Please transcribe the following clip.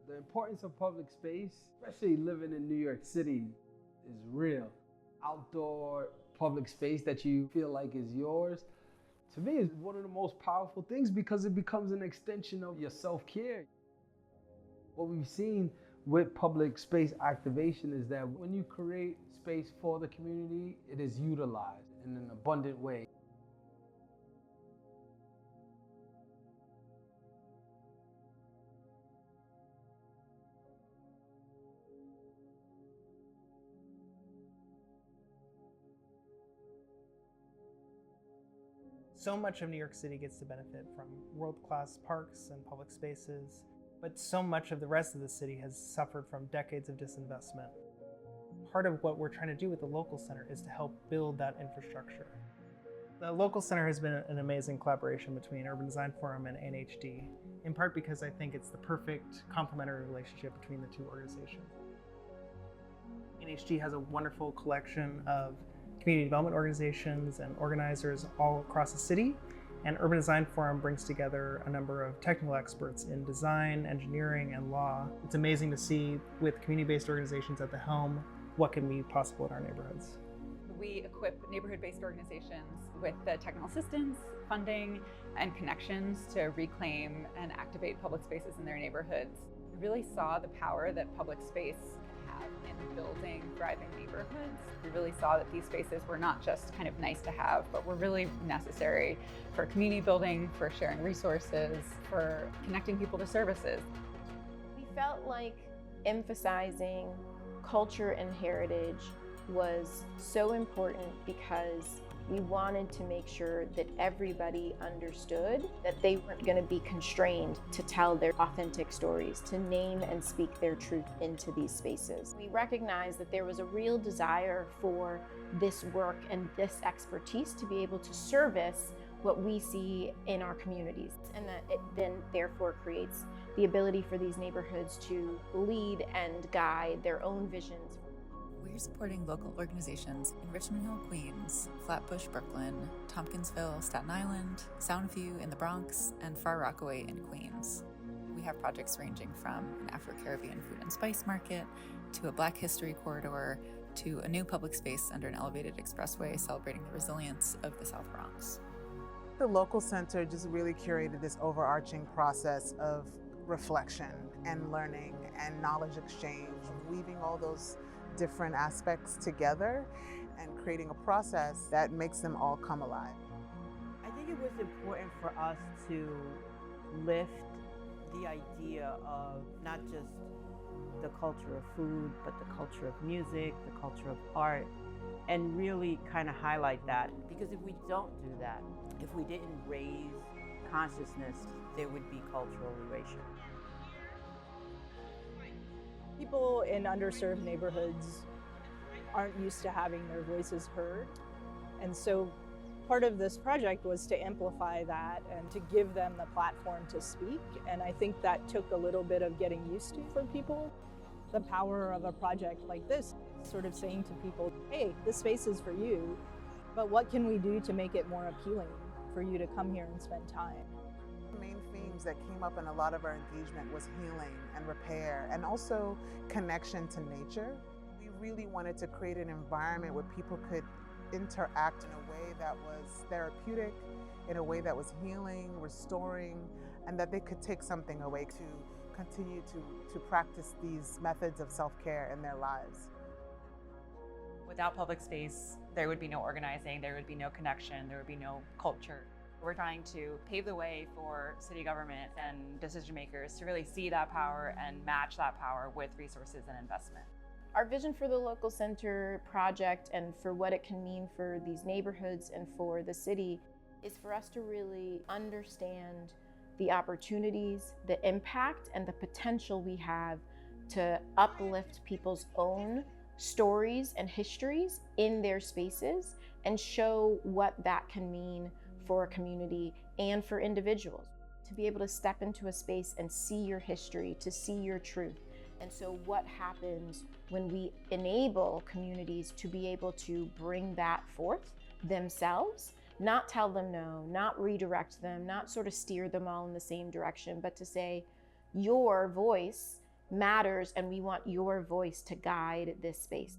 The importance of public space, especially living in New York City, is real. Outdoor public space that you feel like is yours, to me, is one of the most powerful things because it becomes an extension of your self-care. What we've seen with public space activation is that when you create space for the community, it is utilized in an abundant way. So much of New York City gets to benefit from world-class parks and public spaces, but so much of the rest of the city has suffered from decades of disinvestment. Part of what we're trying to do with the local center is to help build that infrastructure. The local center has been an amazing collaboration between Urban Design Forum and NHD, in part because I think it's the perfect complementary relationship between the two organizations. NHD has a wonderful collection of community development organizations and organizers all across the city, and Urban Design Forum brings together a number of technical experts in design, engineering, and law. It's amazing to see, with community-based organizations at the helm, what can be possible in our neighborhoods. We equip neighborhood-based organizations with the technical assistance, funding, and connections to reclaim and activate public spaces in their neighborhoods. We really saw the power that public space can have in building thriving neighborhoods. We really saw that these spaces were not just kind of nice to have, but were really necessary for community building, for sharing resources, for connecting people to services. We felt like emphasizing culture and heritage was so important because we wanted to make sure that everybody understood that they weren't going to be constrained to tell their authentic stories, to name and speak their truth into these spaces. We recognized that there was a real desire for this work and this expertise to be able to service what we see in our communities, and that it then therefore creates the ability for these neighborhoods to lead and guide their own visions. We're supporting local organizations in Richmond Hill, Queens, Flatbush, Brooklyn, Tompkinsville, Staten Island, Soundview in the Bronx, and Far Rockaway in Queens. We have projects ranging from an Afro-Caribbean food and spice market, to a Black History corridor, to a new public space under an elevated expressway celebrating the resilience of the South Bronx. The local center just really curated this overarching process of reflection and learning and knowledge exchange, weaving all those different aspects together and creating a process that makes them all come alive. I think it was important for us to lift the idea of not just the culture of food, but the culture of music, the culture of art, and really kind of highlight that. Because if we don't do that, if we didn't raise consciousness, there would be cultural erasure. People in underserved neighborhoods aren't used to having their voices heard. And so part of this project was to amplify that and to give them the platform to speak. And I think that took a little bit of getting used to for people. The power of a project like this, sort of saying to people, hey, this space is for you, but what can we do to make it more appealing for you to come here and spend time? The main themes that came up in a lot of our engagement was healing and repair, and also connection to nature. We really wanted to create an environment where people could interact in a way that was therapeutic, in a way that was healing, restoring, and that they could take something away to continue to practice these methods of self-care in their lives. Without public space, there would be no organizing, there would be no connection, there would be no culture. We're trying to pave the way for city government and decision makers to really see that power and match that power with resources and investment. Our vision for the local center project and for what it can mean for these neighborhoods and for the city is for us to really understand the opportunities, the impact, and the potential we have to uplift people's own stories and histories in their spaces and show what that can mean for a community and for individuals. To be able to step into a space and see your history, to see your truth. And so what happens when we enable communities to be able to bring that forth themselves, not tell them no, not redirect them, not sort of steer them all in the same direction, but to say your voice matters, and we want your voice to guide this space.